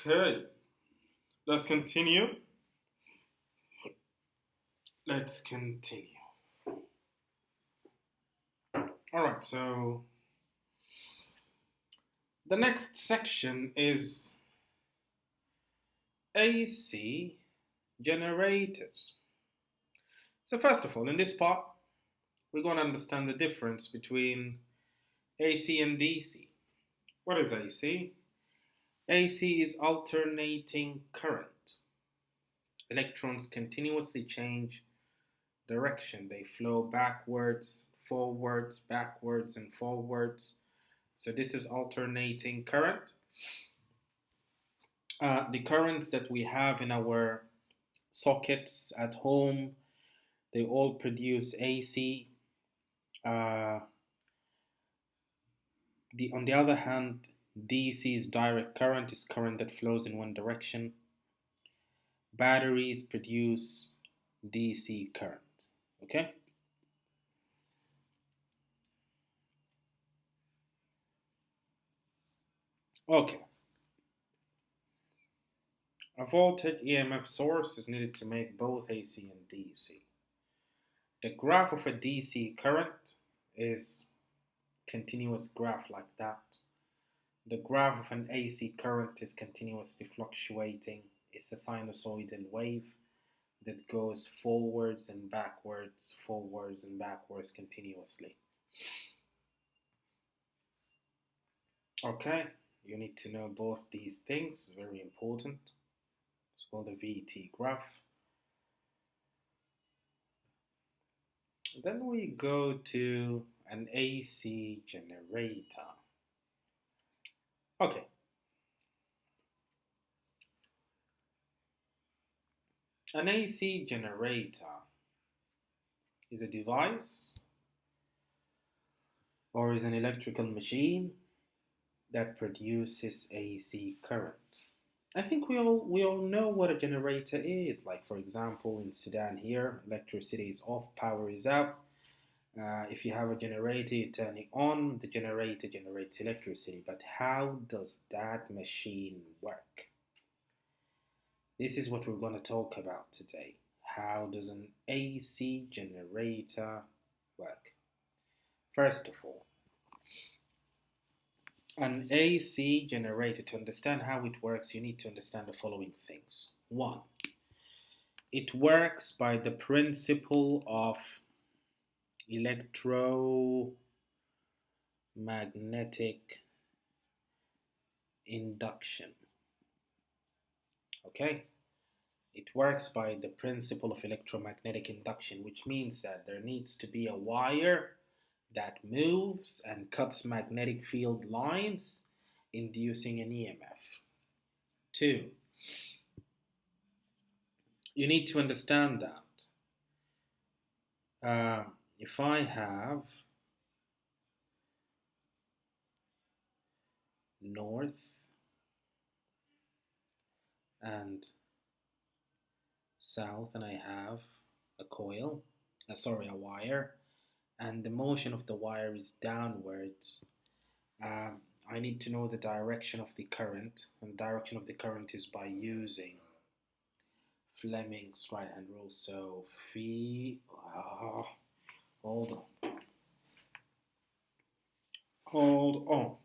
Okay, let's continue. Let's continue. All right, so the next section is AC generators. So, first of all, in this part, we're going to understand the difference between AC and DC. What is AC? AC is alternating current. Electrons continuously change direction. They flow backwards, forwards, backwards, and forwards. So this is alternating current. The currents that we have in our sockets at home, they all produce AC. On the other hand, DC is direct current, is current that flows in one direction. Batteries produce DC current. Okay? Okay. A voltage EMF source is needed to make both AC and DC. The graph of a DC current is continuous graph like that. The graph of an AC current is continuously fluctuating. It's a sinusoidal wave that goes forwards and backwards continuously. Okay, you need to know both these things, very important. It's called a VT graph. Then we go to an AC generator. Okay. An AC generator is a device or is an electrical machine that produces AC current. I think we all know what a generator is. Like, for example, in Sudan here, electricity is off, power is out. If you have a generator, you turn it on, the generator generates electricity. But how does that machine work? This is what we're going to talk about today. How does an AC generator work? First of all, an AC generator, to understand how it works, you need to understand the following things. One, it works by the principle of electromagnetic induction. Okay? It works by the principle of electromagnetic induction, which means that there needs to be a wire that moves and cuts magnetic field lines, inducing an EMF. Two, you need to understand that if I have north and south, and I have a coil, a wire, and the motion of the wire is downwards, I need to know the direction of the current, and the direction of the current is by using Fleming's right hand rule. So hold on.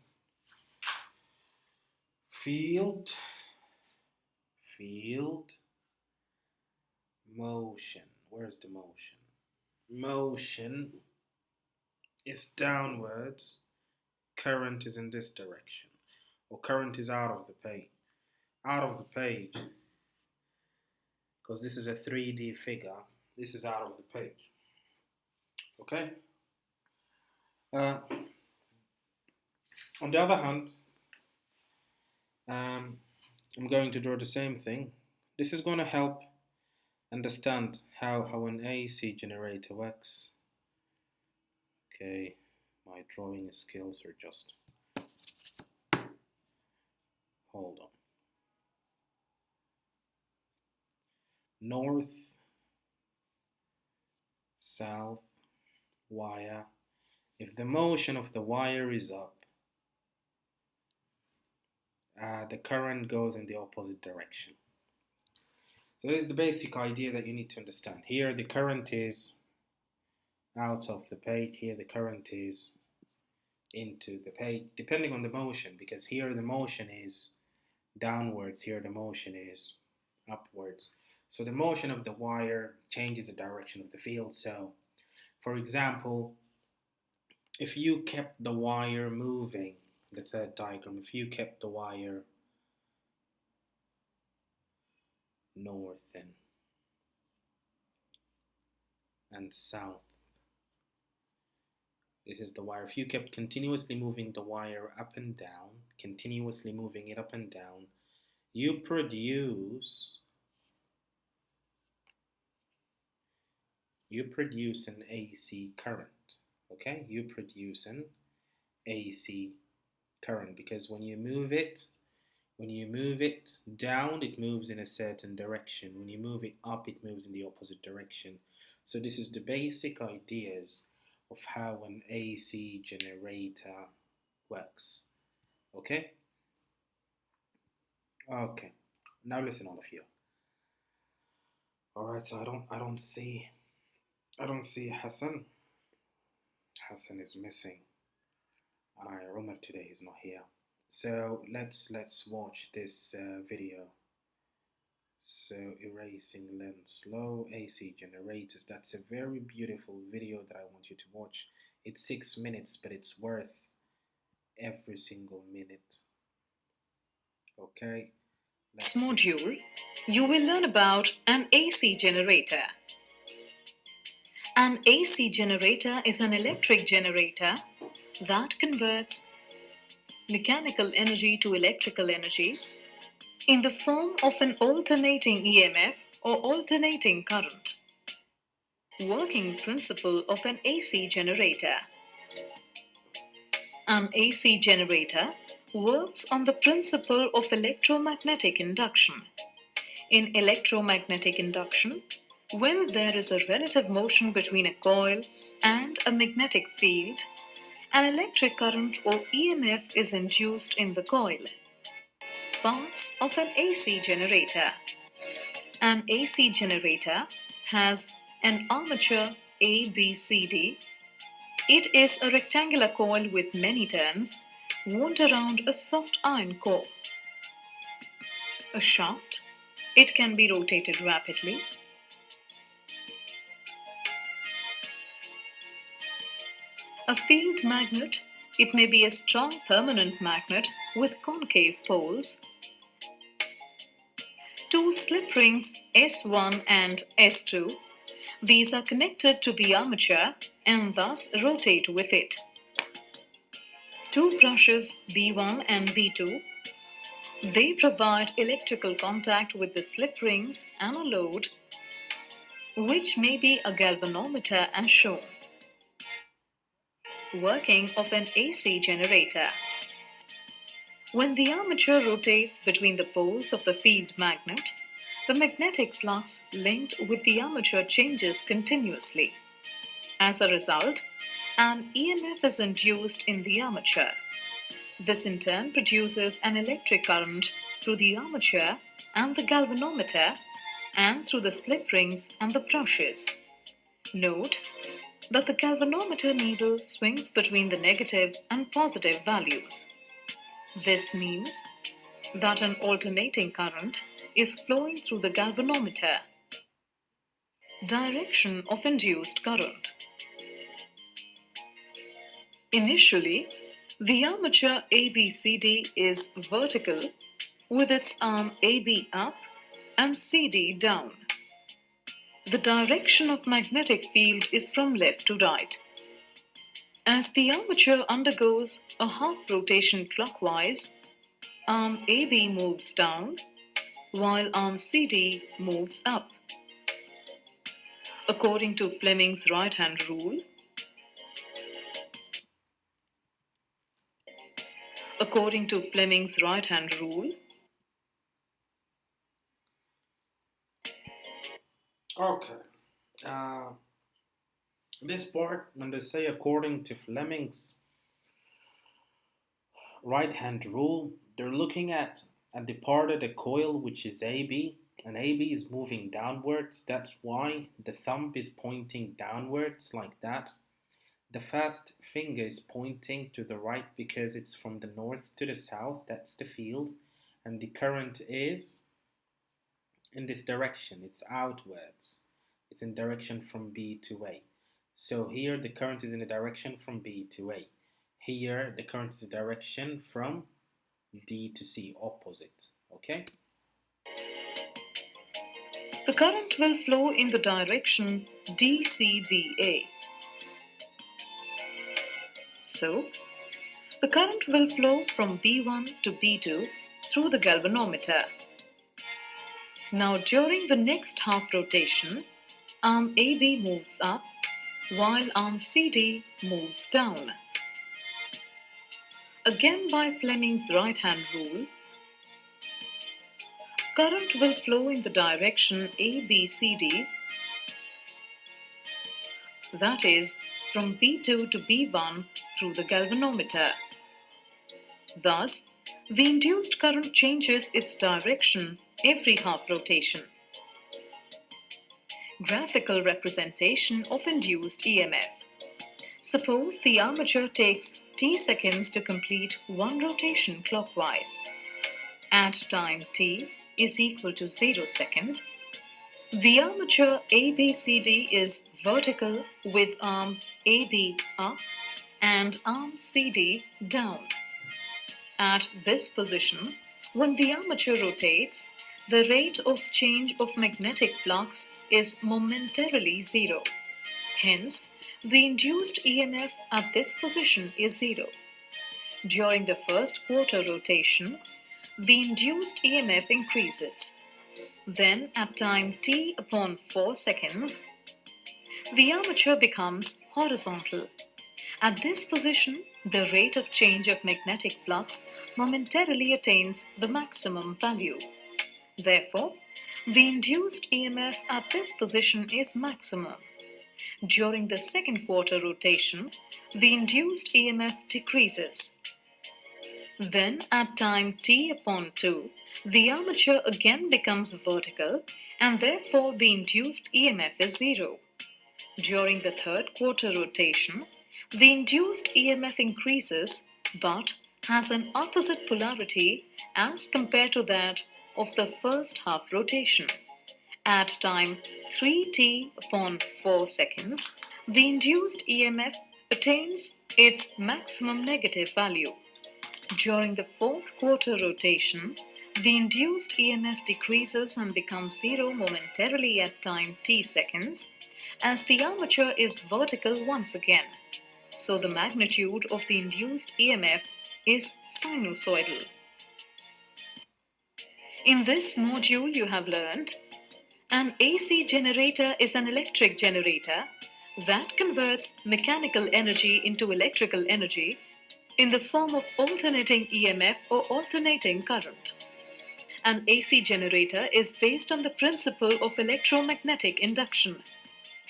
Field motion. Where's the motion? Motion is downwards. Current is in this direction, or current is out of the page. Because this is a 3D figure. This is out of the page. Okay? On the other hand, I'm going to draw the same thing. This is going to help understand how an AC generator works. Okay, my drawing skills are just... Hold on. North, south, wire. If the motion of the wire is up, the current goes in the opposite direction. So this is the basic idea that you need to understand. Here the current is out of the page, here the current is into the page, depending on the motion, because here the motion is downwards, here the motion is upwards. So the motion of the wire changes the direction of the field. So for example, if you kept the wire moving, the third diagram, if you kept the wire north and south, this is the wire. If you kept continuously moving the wire up and down, continuously moving it up and down, you produce an AC current. Okay, you produce an AC current, because when you move it down, it moves in a certain direction. When you move it up, it moves in the opposite direction. So this is the basic ideas of how an AC generator works. Okay? Okay. Now listen, all of you. Alright, so I don't see Hassan. Hassan is missing. And Umar today is not here. So let's watch this video. So erasing lens low, AC generators. That's a very beautiful video that I want you to watch. It's 6 minutes, but it's worth every single minute. Okay. This module, you will learn about an AC generator. An AC generator is an electric generator that converts mechanical energy to electrical energy in the form of an alternating EMF or alternating current. Working principle of an AC generator. An AC generator works on the principle of electromagnetic induction. In electromagnetic induction, when there is a relative motion between a coil and a magnetic field, an electric current or EMF is induced in the coil. Parts of an AC generator. An AC generator has an armature ABCD. It is a rectangular coil with many turns wound around a soft iron core. A shaft. It can be rotated rapidly. A field magnet. It may be a strong permanent magnet with concave poles. Two slip rings S1 and S2. These are connected to the armature and thus rotate with it. Two brushes B1 and B2. They provide electrical contact with the slip rings and a load, which may be a galvanometer as shown. Working of an AC generator. When the armature rotates between the poles of the field magnet, the magnetic flux linked with the armature changes continuously. As a result, an EMF is induced in the armature. This in turn produces an electric current through the armature and the galvanometer and through the slip rings and the brushes. Note that the galvanometer needle swings between the negative and positive values. This means that an alternating current is flowing through the galvanometer. Direction of induced current. Initially, the armature ABCD is vertical with its arm AB up and CD down. The direction of magnetic field is from left to right. As the armature undergoes a half rotation clockwise, arm AB moves down while arm CD moves up. According to Fleming's right-hand rule, Okay. This part, when they say according to Fleming's right hand rule, they're looking at the part of the coil which is AB, and AB is moving downwards. That's why the thumb is pointing downwards like that. The fast finger is pointing to the right because it's from the north to the south. That's the field, and the current is in this direction. It's outwards. It's in direction from B to A. So here the current is in the direction from B to A. Here the current is in the direction from D to C, opposite. Okay? The current will flow in the direction DCBA. So, the current will flow from B1 to B2 through the galvanometer. Now, during the next half rotation, arm AB moves up while arm CD moves down. Again, by Fleming's right-hand rule, current will flow in the direction ABCD, that is, from B2 to B1 through the galvanometer. Thus, the induced current changes its direction every half rotation. Graphical representation of induced EMF. Suppose the armature takes t seconds to complete one rotation clockwise. At time t is equal to 0 second, the armature ABCD is vertical with arm AB up and arm CD down. At this position, when the armature rotates, the rate of change of magnetic flux is momentarily zero. Hence, the induced EMF at this position is zero. During the first quarter rotation, the induced EMF increases. Then, at time t upon 4 seconds, the armature becomes horizontal. At this position, the rate of change of magnetic flux momentarily attains the maximum value. Therefore, the induced EMF at this position is maximum. During the second quarter rotation, the induced EMF decreases. Then, at time t upon 2, the armature again becomes vertical and therefore the induced EMF is zero. During the third quarter rotation, the induced EMF increases but has an opposite polarity as compared to that of the first half rotation. At time 3t upon 4 seconds, the induced EMF attains its maximum negative value. During the fourth quarter rotation, the induced EMF decreases and becomes zero momentarily at time t seconds, as the armature is vertical once again. So the magnitude of the induced EMF is sinusoidal. In this module you have learned an AC generator is an electric generator that converts mechanical energy into electrical energy in the form of alternating EMF or alternating current. An AC generator is based on the principle of electromagnetic induction.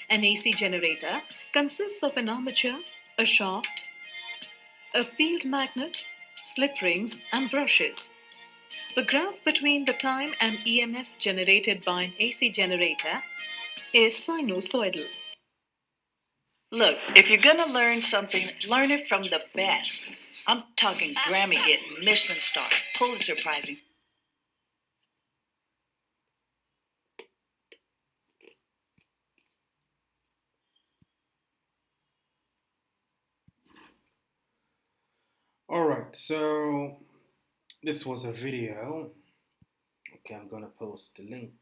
An AC generator consists of an armature, a shaft, a field magnet, slip rings, and brushes. The graph between the time and EMF generated by an AC generator is sinusoidal. Look, if you're gonna learn something, learn it from the best. I'm talking Grammy-getting, Michelin star, Pulitzer Prizing. Alright, so this was a video. Okay, I'm gonna post the link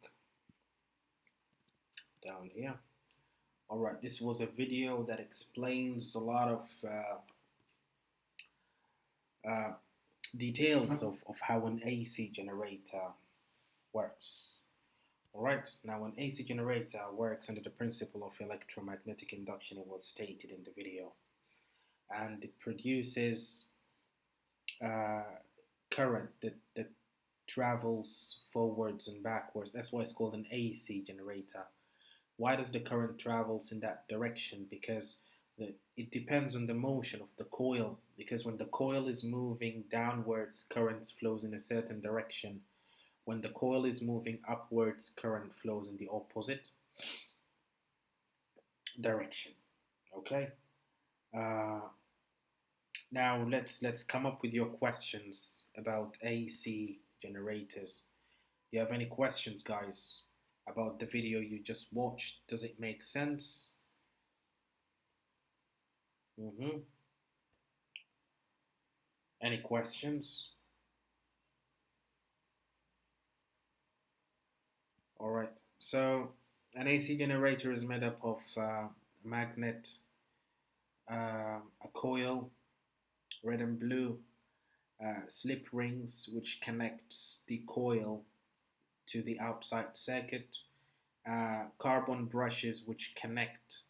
down here. Alright, this was a video that explains a lot of details of how an AC generator works. Alright, now an AC generator works under the principle of electromagnetic induction. It was stated in the video, and it produces current that travels forwards and backwards. That's why it's called an AC generator. Why does the current travels in that direction? Because it depends on the motion of the coil. because when the coil is moving downwards, current flows in a certain direction. When the coil is moving upwards, current flows in the opposite direction. Okay. Uh, Now let's come up with your questions about AC generators. Do you have any questions, guys, about the video you just watched? Does it make sense? Mm-hmm. Any questions? All right. So an AC generator is made up of a magnet, a coil, red and blue, slip rings, which connects the coil to the outside circuit, carbon brushes, which connect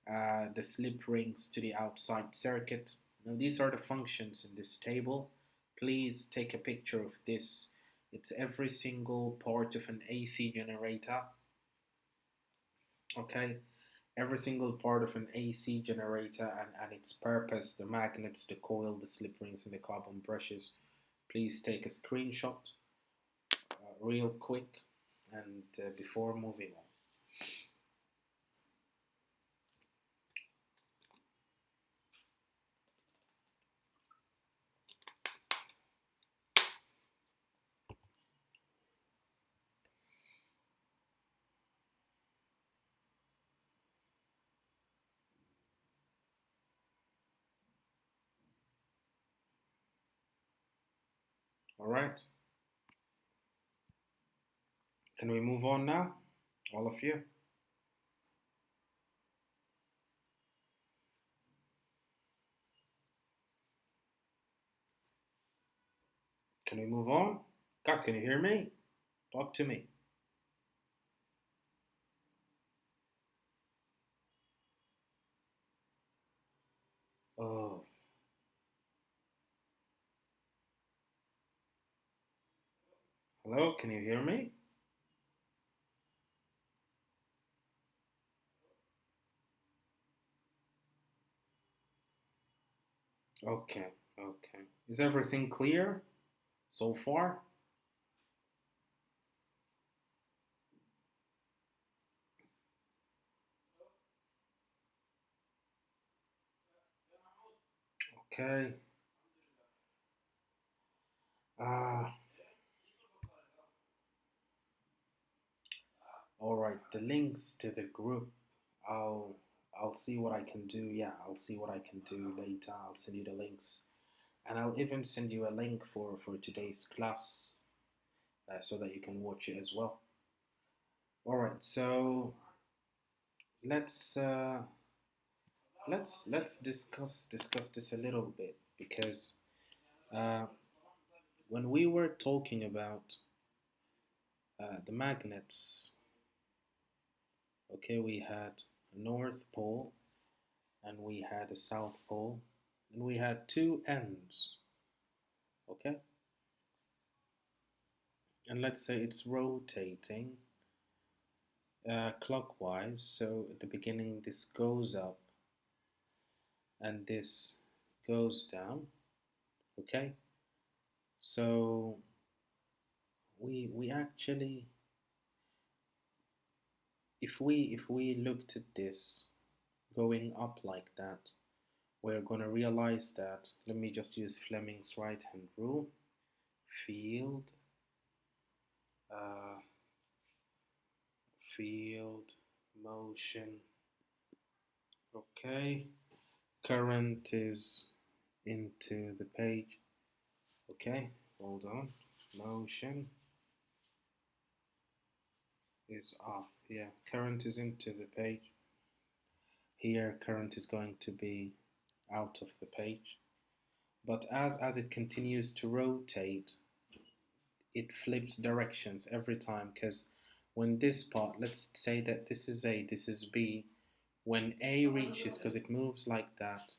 the slip rings to the outside circuit. Now, these are the functions in this table. Please take a picture of this. It's every single part of an AC generator. Okay, every single part of an AC generator and its purpose, the magnets, the coil, the slip rings, and the carbon brushes. Please take a screenshot real quick and before moving on. All right, can we move on now, all of you? Can we move on? Guys, can you hear me? Talk to me. Oh, hello, can you hear me? Okay, okay. Is everything clear so far? Okay. Uh, all right. The links to the group, I'll I'll see what I can do. Yeah, I'll see what I can do later. I'll send you the links, and I'll even send you a link for today's class, so that you can watch it as well. All right. So let's uh, let's discuss this a little bit because uh, when we were talking about the magnets, okay, we had a North Pole and we had a South Pole and we had two ends, okay? And let's say it's rotating clockwise, so at the beginning this goes up and this goes down, okay? So we actually, if we looked at this going up like that, we're going to realize that, let me just use Fleming's right hand rule, field, uh, field, motion, okay, current is into the page, okay, hold on, motion is up, yeah, current is into the page, here current is going to be out of the page, but as it continues to rotate, it flips directions every time, because when this part, let's say that this is A, this is B, when A reaches, because it moves like that,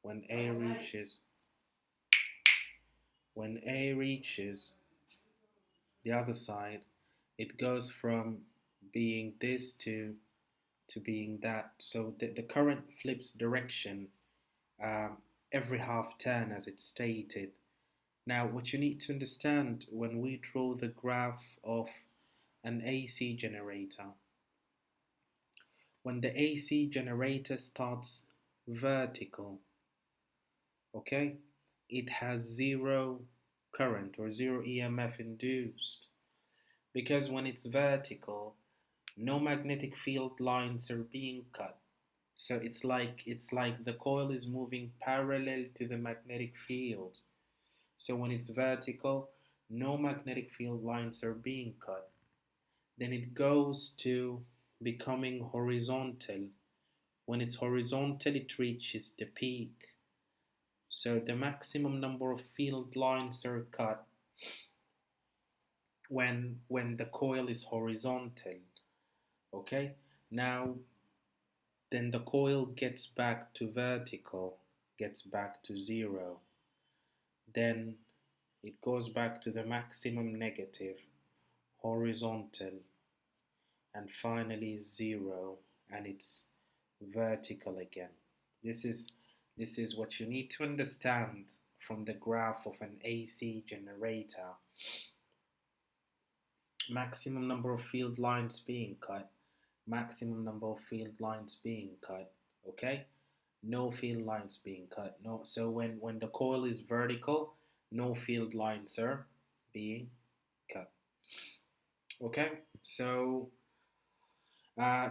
when A reaches, when A reaches the other side, it goes from being this to being that. So the current flips direction every half turn, as it's stated. Now, what you need to understand when we draw the graph of an AC generator, when the AC generator starts vertical, okay, it has zero current or zero EMF induced, because when it's vertical, no magnetic field lines are being cut. So it's like the coil is moving parallel to the magnetic field. So when it's vertical, no magnetic field lines are being cut. Then it goes to becoming horizontal. When it's horizontal, it reaches the peak. So the maximum number of field lines are cut when the coil is horizontal. Okay? Now then the coil gets back to vertical, gets back to zero. Then it goes back to the maximum negative, horizontal, and finally zero, and it's vertical again. This is this is what you need to understand from the graph of an AC generator. Maximum number of field lines being cut, maximum number of field lines being cut, okay? No field lines being cut. No, so when the coil is vertical, no field lines are being cut. Okay, so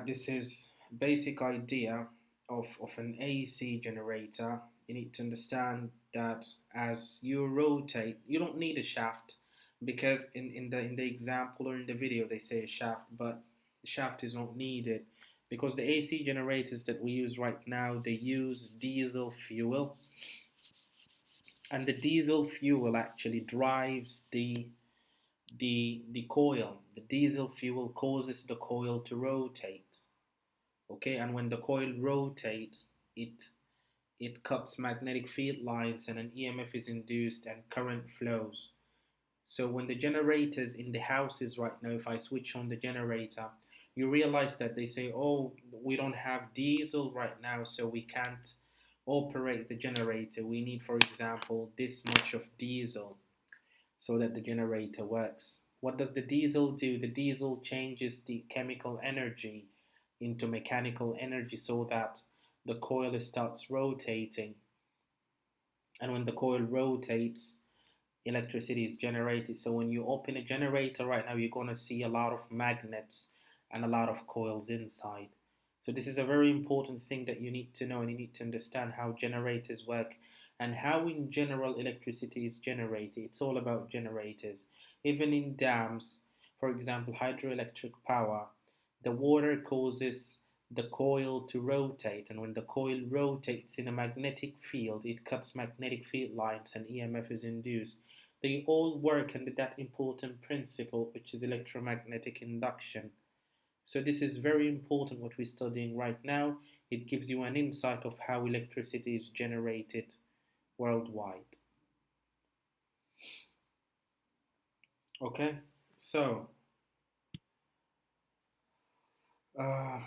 this is basic idea of an AC generator. You need to understand that as you rotate, you don't need a shaft, because in the example or in the video they say a shaft, but the shaft is not needed, because the AC generators that we use right now, they use diesel fuel, and the diesel fuel actually drives the coil. The diesel fuel causes the coil to rotate. Okay, and when the coil rotates, it cuts magnetic field lines and an EMF is induced and current flows. So when the generators in the houses right now, if I switch on the generator, you realize that they say, oh, we don't have diesel right now, so we can't operate the generator. We need, for example, this much of diesel so that the generator works. What does the diesel do? The diesel changes the chemical energy into mechanical energy so that the coil starts rotating. And when the coil rotates, electricity is generated. So when you open a generator right now, you're going to see a lot of magnets and a lot of coils inside. So this is a very important thing that you need to know, and you need to understand how generators work and how in general electricity is generated. It's all about generators. Even in dams, for example, hydroelectric power, the water causes the coil to rotate, and when the coil rotates in a magnetic field, it cuts magnetic field lines and EMF is induced. They all work under that important principle, which is electromagnetic induction. So this is very important what we're studying right now. It gives you an insight of how electricity is generated worldwide. Okay, so uh,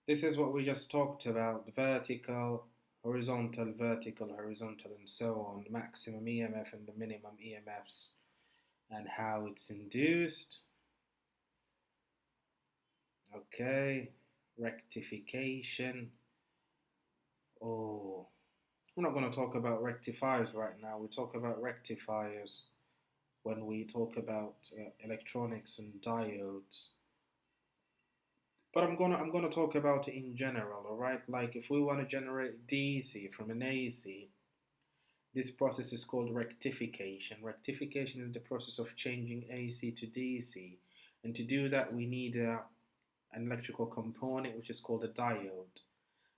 this is what we just talked about: vertical, horizontal, and so on, maximum EMF and the minimum EMFs, and how it's induced. Okay, rectification. Oh, we're not going to talk about rectifiers right now. We talk about rectifiers when we talk about electronics and diodes. But I'm gonna talk about it in general, all right? Like if we want to generate DC from an AC, this process is called rectification. Rectification is the process of changing AC to DC, and to do that we need an electrical component which is called a diode.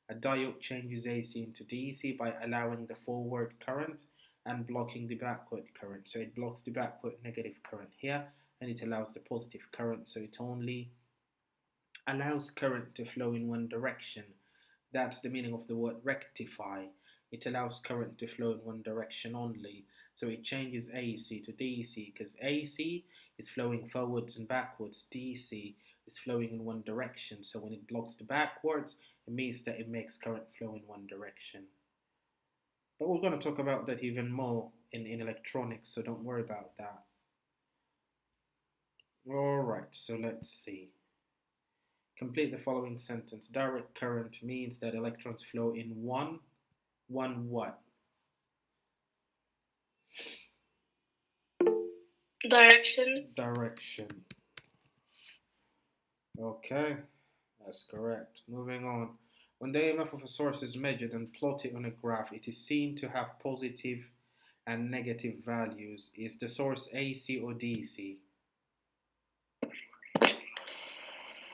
A diode changes AC into DC by allowing the forward current and blocking the backward current. So it blocks the backward negative current here, and it allows the positive current. So it only allows current to flow in one direction. That's the meaning of the word rectify. It allows current to flow in one direction only. So it changes AC to DC because AC is flowing forwards and backwards. DC is flowing in one direction. So when it blocks the backwards, it means that it makes current flow in one direction. But we're going to talk about that even more in electronics, so don't worry about that. All right, so let's see. Complete the following sentence. Direct current means that electrons flow in one what? Direction. Direction. Okay, that's correct. Moving on. When the EMF of a source is measured and plotted on a graph, it is seen to have positive and negative values. Is the source AC or DC?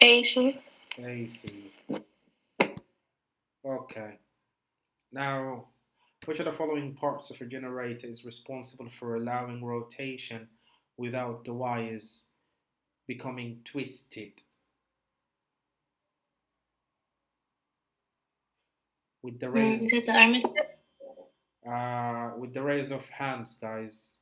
AC. AC. Okay. Now, which of the following parts of a generator is responsible for allowing rotation without the wires becoming twisted? With the Is raise, it the armature? with the raise of hands, guys.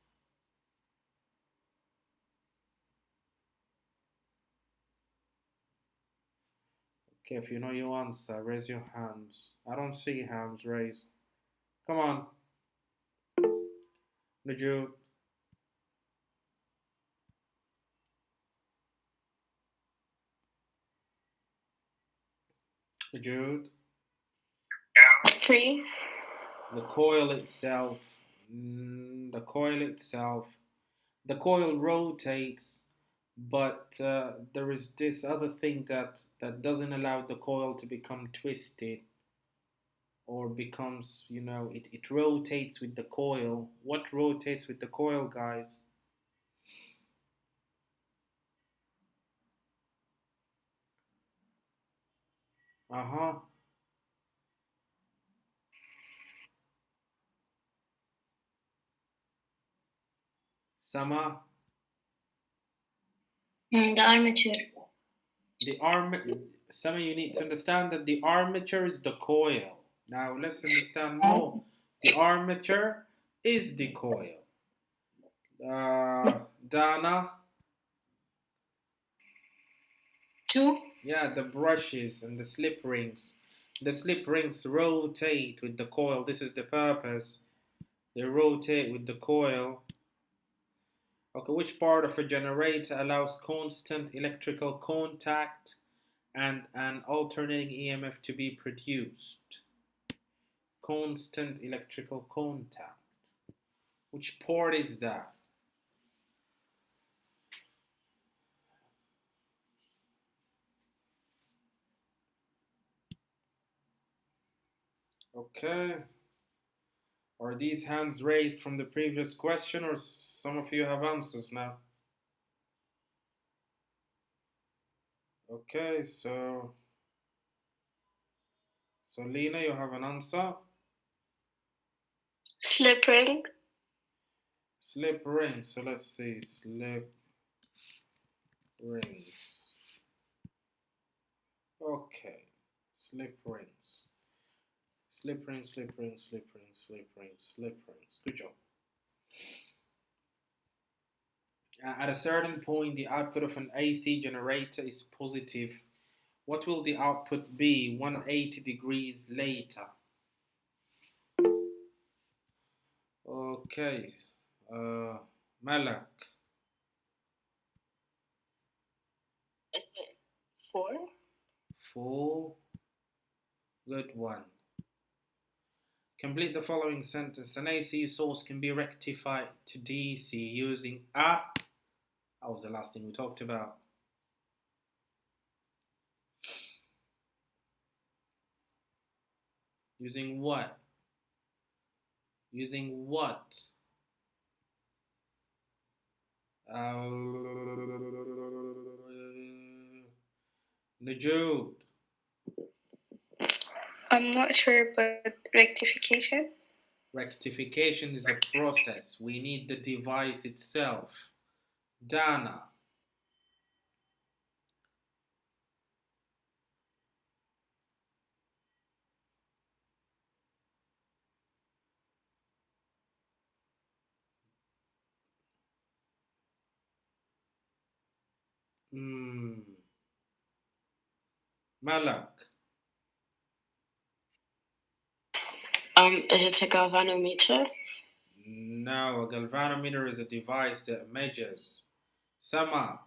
Okay, if you know your answer, raise your hands. I don't see hands raised. Come on, Najud, Najud. Three. The coil itself, the coil itself, the coil rotates, but there is this other thing that doesn't allow the coil to become twisted or becomes, it rotates with the coil. What rotates with the coil, guys? Uh-huh. Sama. The armature. The arm, Sama, you need to understand that the armature is the coil. Now let's understand more. The armature is the coil. Dana, Two. yeah, the brushes and the slip rings. The slip rings rotate with the coil. This is the purpose. They rotate with the coil. Okay, which part of a generator allows constant electrical contact and an alternating EMF to be produced? Constant electrical contact. Which part is that? Okay. Are these hands raised from the previous question, or some of you have answers now? Okay, so Lena, you have an answer. Slip ring. Slip ring. So let's see. Slip rings. Okay. Slip rings. Slip rings, slip rings, slip rings, slip rings, slip rings. Good job. At a certain point, the output of an AC generator is positive. What will the output be 180 degrees later? Okay. Malak. Is it four? Four. Good one. Complete the following sentence. An AC source can be rectified to DC using a. That was the last thing we talked about. Using what? Using what? Najud. I'm not sure, but rectification. Rectification is a process. We need the device itself. Dana. Malak. Is it a galvanometer? No, a galvanometer is a device that measures. Sama.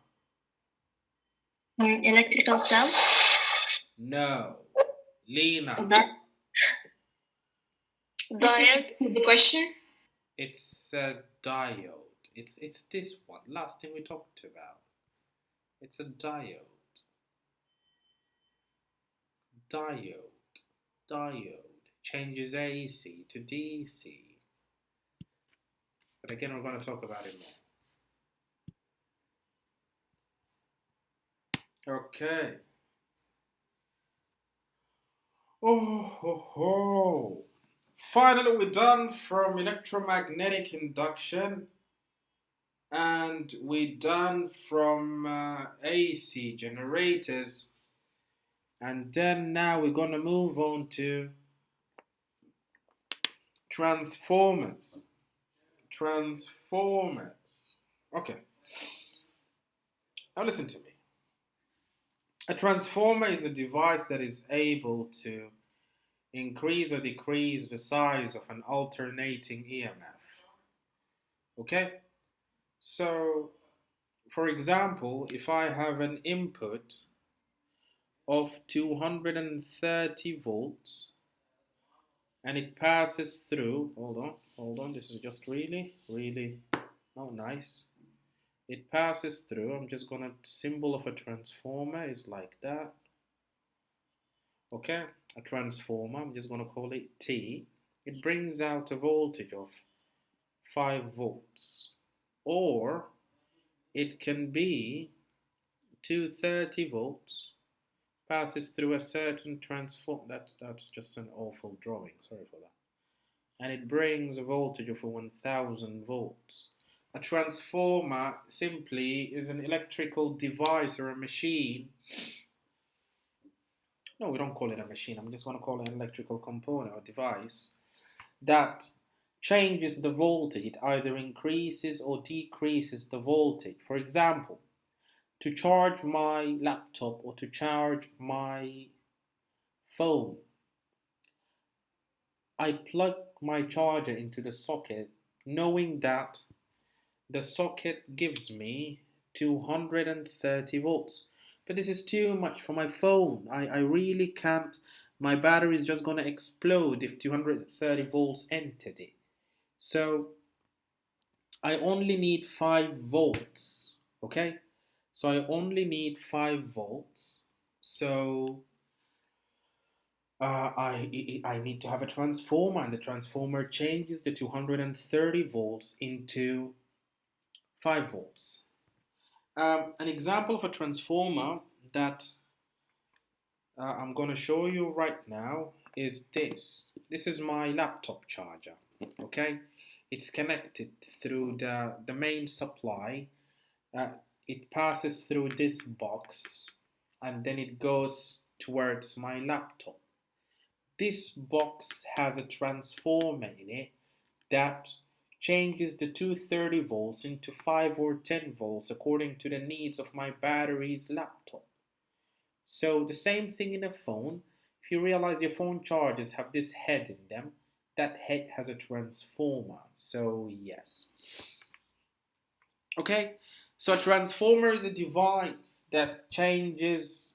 Electrical cell? No. Lena. That diode? The question? It's a diode. It's this one. Last thing we talked about. It's a diode. Diode changes AC to DC. But again, we're going to talk about it more. Okay. Oh, ho, ho. Finally, we're done from electromagnetic induction, and we're done from AC generators, and then now we're going to move on to transformers. Okay, now listen to me. A transformer is a device that is able to increase or decrease the size of an alternating EMF. Okay? So, for example, if I have an input of 230 volts and it passes through, hold on, this is just really, not nice. It passes through, I'm just gonna, symbol of a transformer is like that. Okay, a transformer, I'm just gonna call it T. It brings out a voltage of 5 volts. Or it can be 230 volts, passes through a certain transform. That's just an awful drawing, sorry for that. And it brings a voltage of 1000 volts. A transformer simply is an electrical device or a machine. No, we don't call it a machine. I'm just going to call it an electrical component or device that changes the voltage. It either increases or decreases the voltage. For example, to charge my laptop or to charge my phone, I plug my charger into the socket knowing that the socket gives me 230 volts. But this is too much for my phone. I really can't. My battery is just going to explode if 230 volts entered it. So I only need 5 volts. Okay? So I only need 5 volts. So I need to have a transformer, and the transformer changes the 230 volts into 5 volts. An example of a transformer that I'm going to show you right now is this. This is my laptop charger, okay? It's connected through the main supply. It passes through this box and then it goes towards my laptop. This box has a transformer in it that changes the 230 volts into 5 or 10 volts according to the needs of my battery's laptop. So the same thing in a phone. If you realize your phone chargers have this head in them, that head has a transformer. So yes. Okay, so a transformer is a device that changes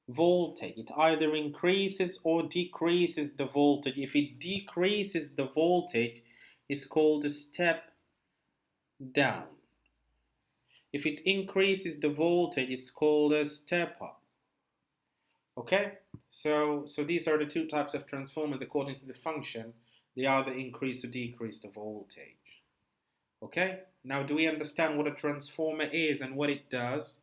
voltage. It either increases or decreases the voltage. If it decreases the voltage, it's called a step down. If it increases the voltage, it's called a step up. Okay, so these are the two types of transformers according to the function. They either increase or decrease the voltage. Okay, now do we understand what a transformer is and what it does?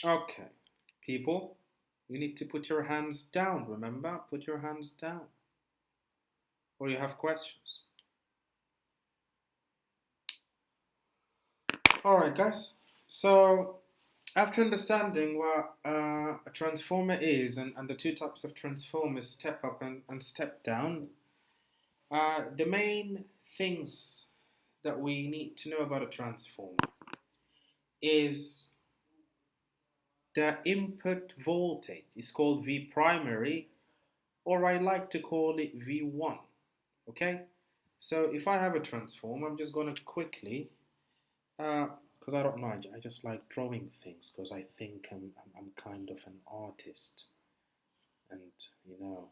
Okay, people, you need to put your hands down, remember? Put your hands down. Or you have questions. Alright, guys. So, after understanding what a transformer is and the two types of transformers, step up and step down, the main things that we need to know about a transformer is The input voltage is called V primary, or I like to call it V1. Okay? So if I have a transformer, I'm just going to quickly, because I don't know, I just like drawing things because I think I'm kind of an artist and, you know,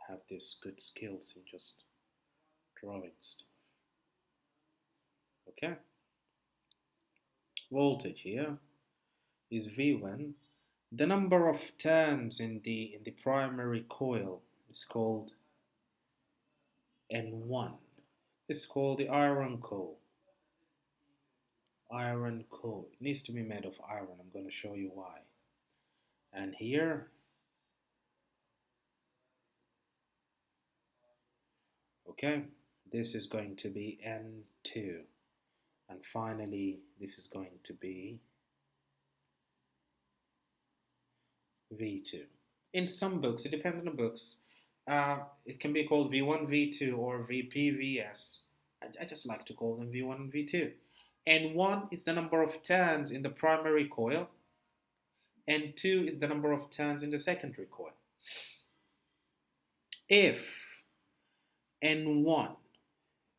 have this good skills in just drawing stuff. Okay? Voltage here is V1. The number of turns in the primary coil is called N1. It's called the iron coil. Iron coil. It needs to be made of iron. I'm going to show you why. And here, okay, this is going to be N2. And finally, this is going to be V2. In some books, it depends on the books, it can be called V1, V2, or VP, VS. I just like to call them V1 and V2. N1 is the number of turns in the primary coil. N2 is the number of turns in the secondary coil. If N1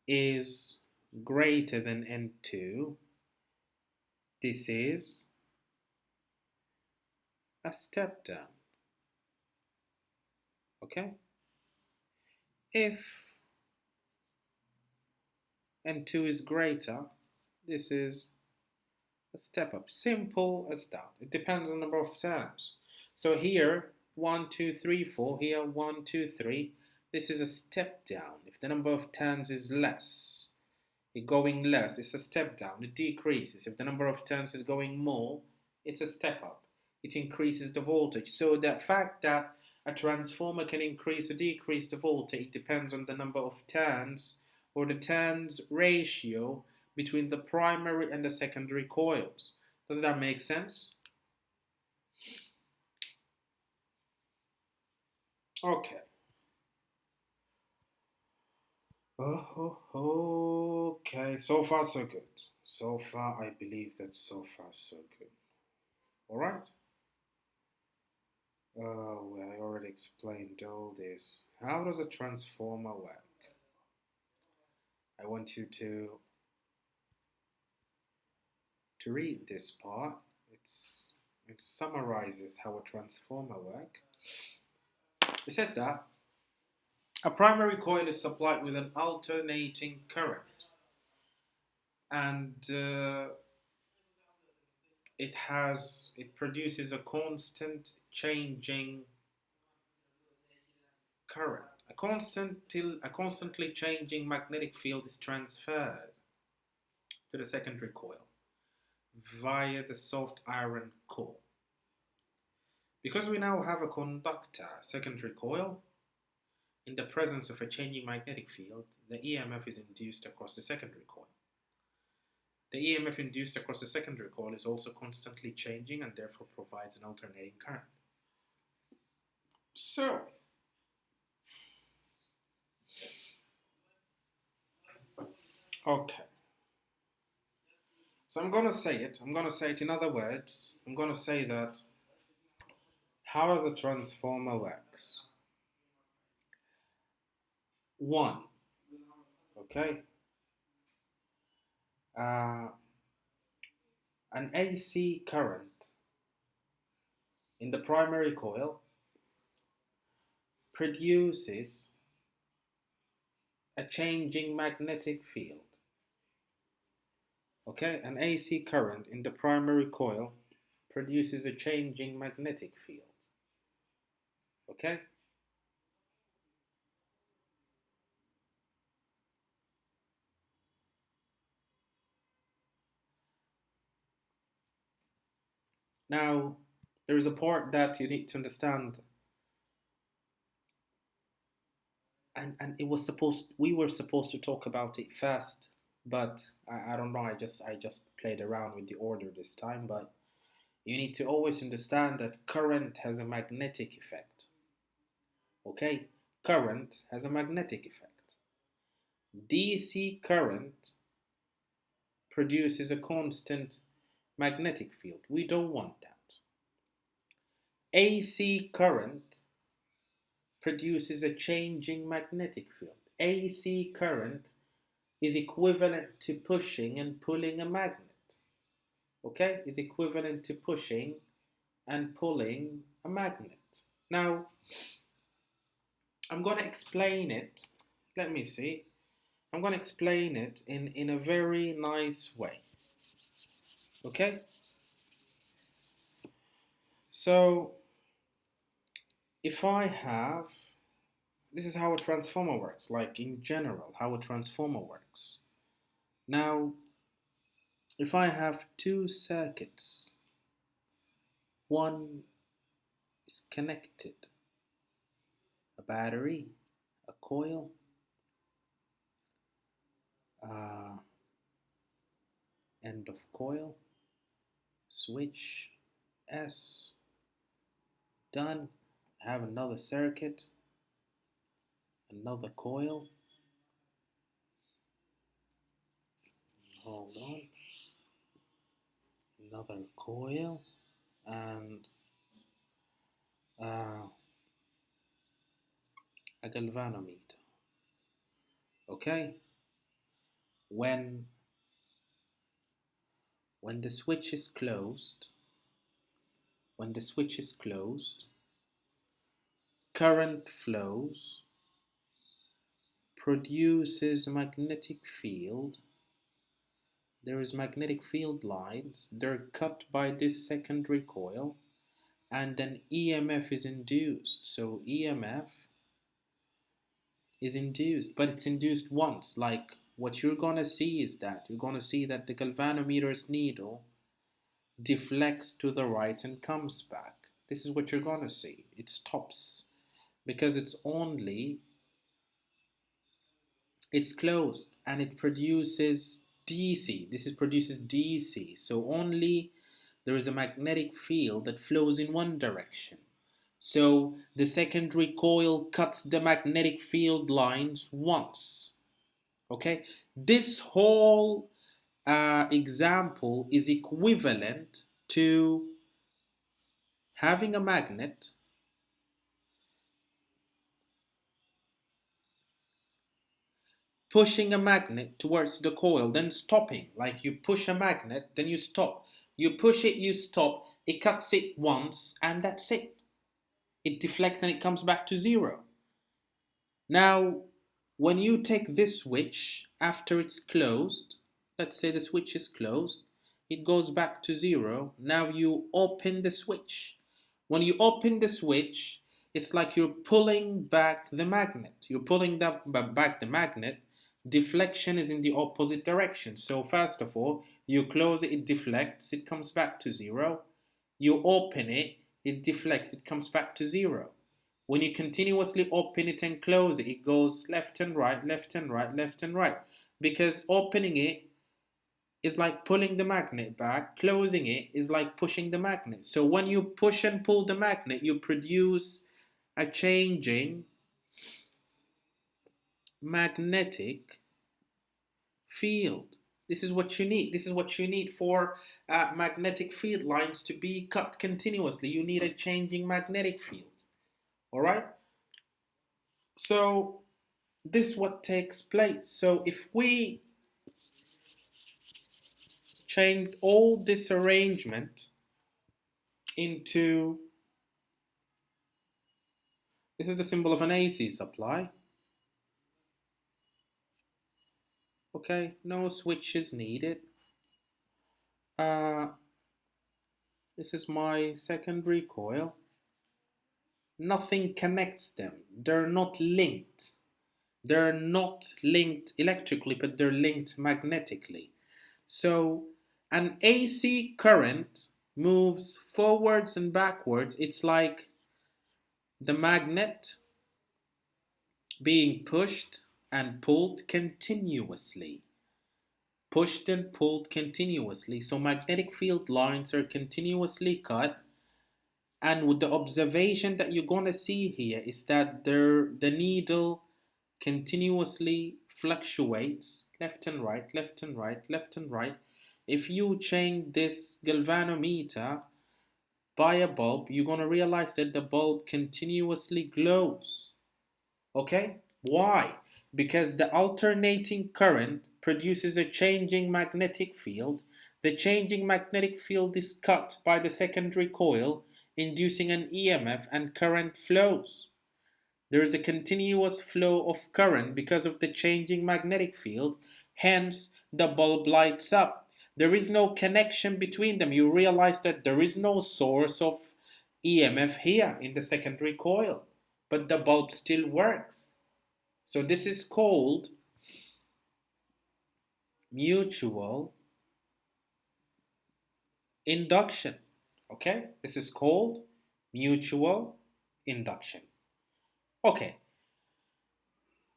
is greater than N2, this is a step down. Okay? If N2 is greater, this is a step up. Simple as that. It depends on the number of turns. So here, 1, 2, 3, 4. Here, 1, 2, 3. This is a step down. If the number of turns is less, it's going less, it's a step down. It decreases. If the number of turns is going more, it's a step up. It increases the voltage. So the fact that a transformer can increase or decrease the voltage depends on the number of turns or the turns ratio between the primary and the secondary coils. Does that make sense? Okay. Okay, so far so good. So far, I believe that so far so good. All right. Oh, well, I already explained all this. How does a transformer work? I want you to read this part. It summarizes how a transformer works. It says that a primary coil is supplied with an alternating current, and it produces a constant changing current. A constantly changing magnetic field is transferred to the secondary coil via the soft iron core. Because we now have a conductor secondary coil, in the presence of a changing magnetic field, the EMF is induced across the secondary coil. The EMF induced across the secondary coil is also constantly changing and therefore provides an alternating current. So, okay. So I'm going to say it. I'm going to say it in other words. I'm going to say that how does a transformer works? One, okay, uh, an AC current in the primary coil produces a changing magnetic field. Okay, an AC current in the primary coil produces a changing magnetic field. Okay? Now, there is a part that you need to understand, and we were supposed to talk about it fast, but I don't know, I just played around with the order this time, but you need to always understand that current has a magnetic effect. Okay? Current has a magnetic effect. DC current produces a constant magnetic field. We don't want that. AC current produces a changing magnetic field. AC current is equivalent to pushing and pulling a magnet. Okay, is equivalent to pushing and pulling a magnet. Now, I'm going to explain it. Let me see. I'm going to explain it in a very nice way. Okay? So, if I have, this is how a transformer works, like in general, how a transformer works. Now, if I have two circuits, one is connected, a battery, a coil, end of coil, switch, S, done. I have another circuit, another coil, hold on, another coil, and a galvanometer. Okay, when the switch is closed, current flows, produces magnetic field. There is magnetic field lines. They're cut by this secondary coil, and an EMF is induced. So EMF is induced, but it's induced once. Like what you're gonna see is that the galvanometer's needle deflects to the right and comes back. This is what you're gonna see. It stops because it's closed and it produces DC. Produces DC. So only there is a magnetic field that flows in one direction. So the secondary coil cuts the magnetic field lines once. Okay, this whole example is equivalent to having a magnet pushing a magnet towards the coil, then stopping. Like you push a magnet, then you stop. You push it, you stop. It cuts it once, and that's it. It deflects and it comes back to zero. Now, when you take this switch after it's closed, let's say the switch is closed, it goes back to zero. Now you open the switch. When you open the switch, it's like you're pulling back the magnet. You're pulling back the magnet. Deflection is in the opposite direction. So first of all, you close it, it deflects, it comes back to zero. You open it, it deflects, it comes back to zero. When you continuously open it and close it, it goes left and right, left and right, left and right. Because opening it is like pulling the magnet back, closing it is like pushing the magnet. So when you push and pull the magnet, you produce a changing magnetic field. This is what you need. This is what you need for magnetic field lines to be cut continuously. You need a changing magnetic field. All right? So this is what takes place. So if we change all this arrangement into, this is the symbol of an AC supply. Okay, no switches needed. This is my secondary coil. Nothing connects them. They're not linked. They're not linked electrically, but they're linked magnetically. So an AC current moves forwards and backwards. It's like the magnet being pushed and pulled continuously. Pushed and pulled continuously. So magnetic field lines are continuously cut. And with the observation that you're going to see here is that the needle continuously fluctuates left and right, left and right, left and right. If you change this galvanometer by a bulb, you're going to realize that the bulb continuously glows. Okay? Why? Because the alternating current produces a changing magnetic field. The changing magnetic field is cut by the secondary coil, inducing an EMF, and current flows. There is a continuous flow of current because of the changing magnetic field, hence, the bulb lights up. There is no connection between them. You realize that there is no source of EMF here in the secondary coil, but the bulb still works. So this is called mutual induction. Okay, this is called mutual induction. Okay,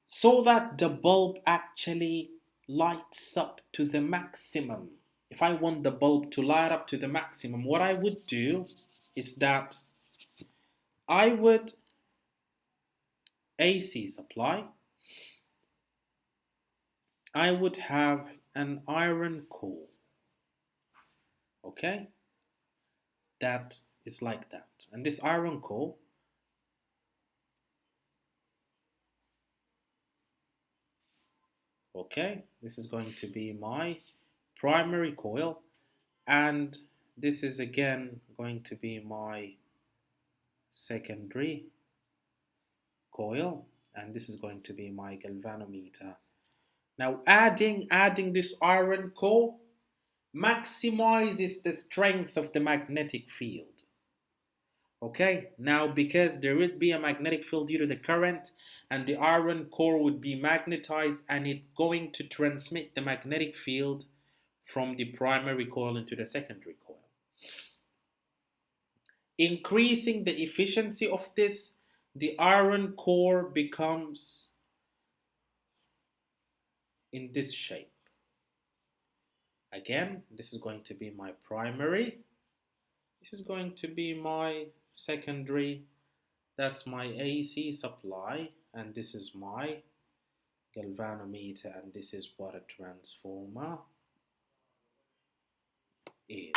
so that the bulb actually lights up to the maximum. If I want the bulb to light up to the maximum, what I would do is that I would AC supply, I would have an iron core. Okay, that is like that. And this iron core, okay, this is going to be my primary coil, and this is again going to be my secondary coil, and this is going to be my galvanometer. Now adding this iron core maximizes the strength of the magnetic field. Okay, now because there would be a magnetic field due to the current, and the iron core would be magnetized, and it's going to transmit the magnetic field from the primary coil into the secondary coil. Increasing the efficiency of this, the iron core becomes in this shape. Again, this is going to be my primary. This is going to be my secondary. That's my AC supply, and this is my galvanometer, and this is what a transformer is.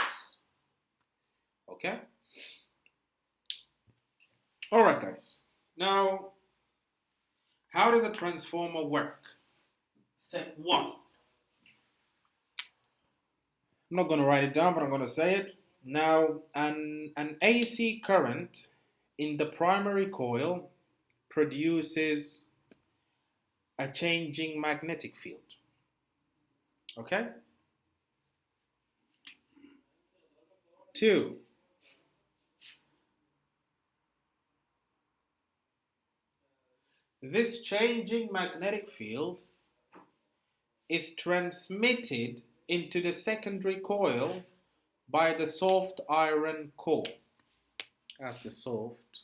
Okay? Alright guys, now how does a transformer work? Step 1. I'm not going to write it down, but I'm going to say it. Now, an AC current in the primary coil produces a changing magnetic field. Okay? 2. This changing magnetic field is transmitted into the secondary coil by the soft iron core. That's the soft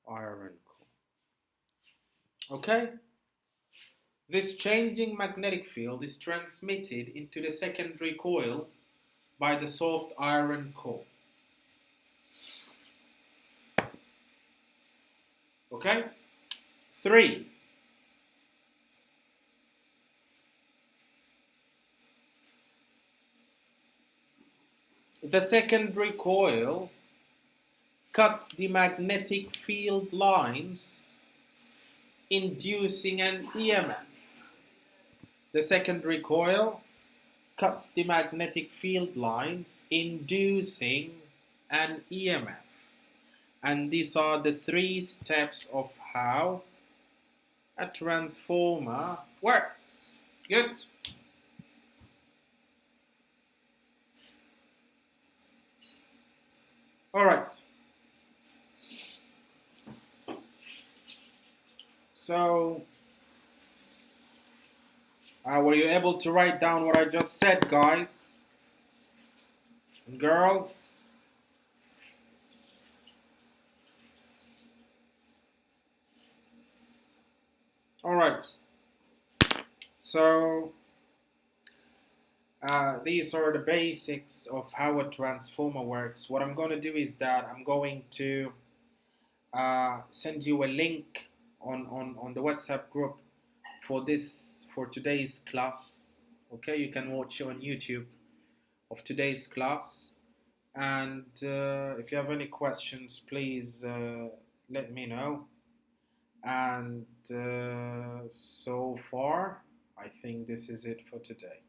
iron core. Okay? This changing magnetic field is transmitted into the secondary coil by the soft iron core. Okay? 3. The secondary coil cuts the magnetic field lines, inducing an EMF. The secondary coil cuts the magnetic field lines, inducing an EMF. And these are the 3 steps of how a transformer works. Good. All right. So, were you able to write down what I just said, guys and girls? All right. So, these are the basics of how a transformer works. What I'm going to do is that I'm going to send you a link on the WhatsApp group for today's class. Okay, you can watch on YouTube of today's class, And if you have any questions, please let me know. And so far, I think this is it for today.